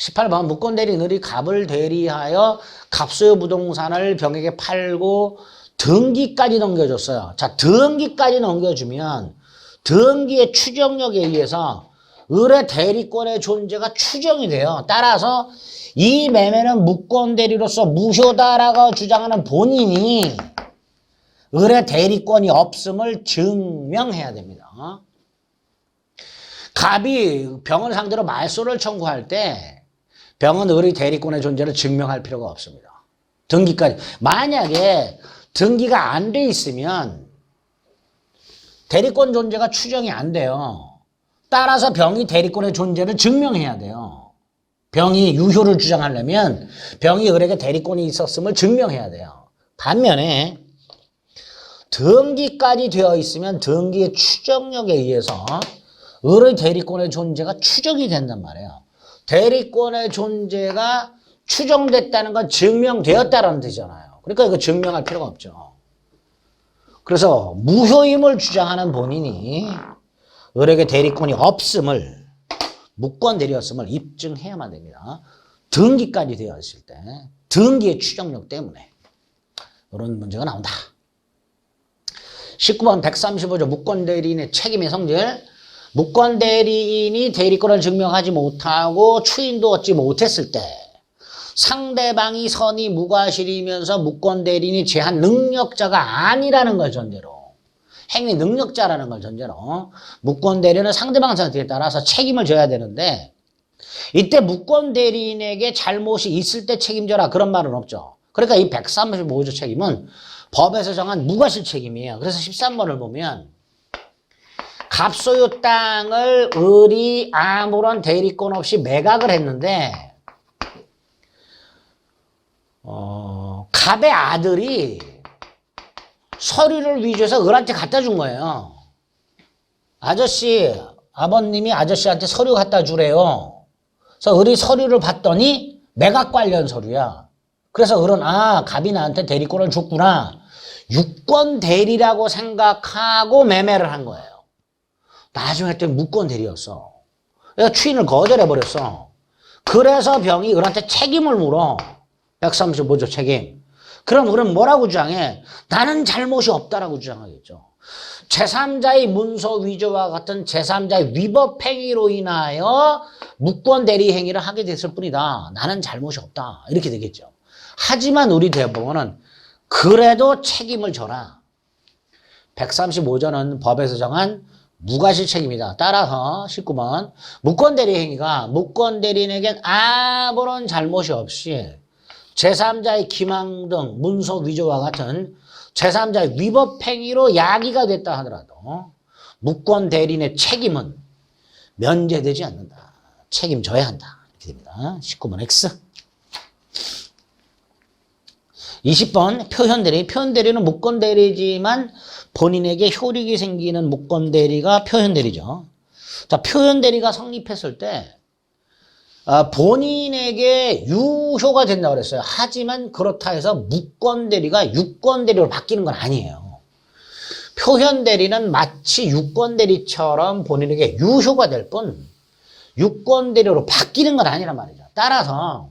18번 무권대리 을이 갑을 대리하여 갑소유 부동산을 병에게 팔고 등기까지 넘겨줬어요. 자, 등기까지 넘겨주면 등기의 추정력에 의해서 을의 대리권의 존재가 추정이 돼요. 따라서 이 매매는 무권대리로서 무효다라고 주장하는 본인이 을의 대리권이 없음을 증명해야 됩니다. 갑이 병을 상대로 말소를 청구할 때 병은 을의 대리권의 존재를 증명할 필요가 없습니다. 등기까지. 만약에 등기가 안 돼 있으면 대리권 존재가 추정이 안 돼요. 따라서 병이 대리권의 존재를 증명해야 돼요. 병이 유효를 주장하려면 병이 을에게 대리권이 있었음을 증명해야 돼요. 반면에 등기까지 되어 있으면 등기의 추정력에 의해서 을의 대리권의 존재가 추정이 된단 말이에요. 대리권의 존재가 추정됐다는 건 증명되었다라는 뜻이잖아요. 그러니까 이거 증명할 필요가 없죠. 그래서 무효임을 주장하는 본인이 을에게 대리권이 없음을, 무권 대리였음을 입증해야만 됩니다. 등기까지 되어 있을 때 등기의 추정력 때문에 이런 문제가 나온다. 19번 135조 무권 대리인의 책임의 성질. 무권 대리인이 대리권을 증명하지 못하고 추인도 얻지 못했을 때 상대방이 선의 무과실이면서 무권 대리인이 제한 능력자가 아니라는 걸 전제로, 행위 능력자라는 걸 전제로 무권 대리인은 상대방 선택에 따라서 책임을 져야 되는데, 이때 무권 대리인에게 잘못이 있을 때 책임져라 그런 말은 없죠. 그러니까 이 135조 책임은 법에서 정한 무과실 책임이에요. 그래서 13번을 보면 갑소유 땅을 을이 아무런 대리권 없이 매각을 했는데 갑의 아들이 서류를 위조해서 을한테 갖다 준 거예요. 아저씨, 아버님이 아저씨한테 서류 갖다 주래요. 그래서 을이 서류를 봤더니 매각 관련 서류야. 그래서 을은 갑이 나한테 대리권을 줬구나. 유권 대리라고 생각하고 매매를 한 거예요. 나중에 했더니 무권 대리였어. 그래서 추인을 거절해버렸어. 그래서 병이 을한테 책임을 물어. 135조 책임. 그럼 을은 뭐라고 주장해? 나는 잘못이 없다라고 주장하겠죠. 제3자의 문서 위조와 같은 제3자의 위법 행위로 인하여 무권 대리 행위를 하게 됐을 뿐이다. 나는 잘못이 없다. 이렇게 되겠죠. 하지만 우리 대법원은 그래도 책임을 져라. 135조는 법에서 정한 무과실 책임이다. 따라서 19번 무권 대리 행위가 무권 대리인에겐 아무런 잘못이 없이 제3자의 기망 등 문서 위조와 같은 제3자의 위법 행위로 야기가 됐다 하더라도 무권 대리인의 책임은 면제되지 않는다. 책임져야 한다. 이렇게 됩니다. 19번 X. 20번 표현 대리. 표현 대리는 무권 대리지만 본인에게 효력이 생기는 무권 대리가 표현 대리죠. 자, 표현 대리가 성립했을 때 본인에게 유효가 된다고 그랬어요. 하지만 그렇다 해서 무권 대리가 유권 대리로 바뀌는 건 아니에요. 표현 대리는 마치 유권 대리처럼 본인에게 유효가 될 뿐 유권 대리로 바뀌는 건 아니란 말이죠. 따라서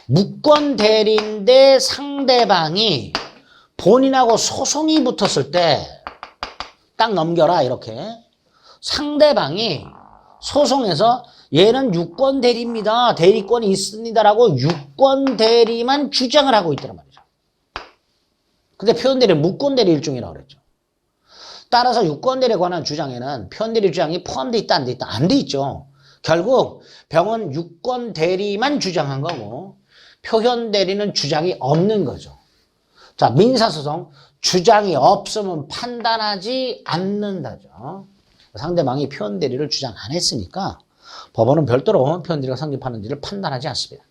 무권 대리인데 상대방이 본인하고 소송이 붙었을 때 딱 넘겨라 이렇게. 상대방이 소송에서 얘는 유권 대리입니다. 대리권이 있습니다라고 유권 대리만 주장을 하고 있더란 말이죠. 근데 표현 대리는 무권 대리 일종이라고 그랬죠. 따라서 유권 대리에 관한 주장에는 표현 대리 주장이 포함되어 있다, 안 돼 있다? 안 돼 있죠. 결국 병은 유권 대리만 주장한 거고 표현 대리는 주장이 없는 거죠. 자, 민사소송 주장이 없으면 판단하지 않는다죠. 상대방이 표현 대리를 주장 안 했으니까 법원은 별도로 표현 대리가 성립하는지를 판단하지 않습니다.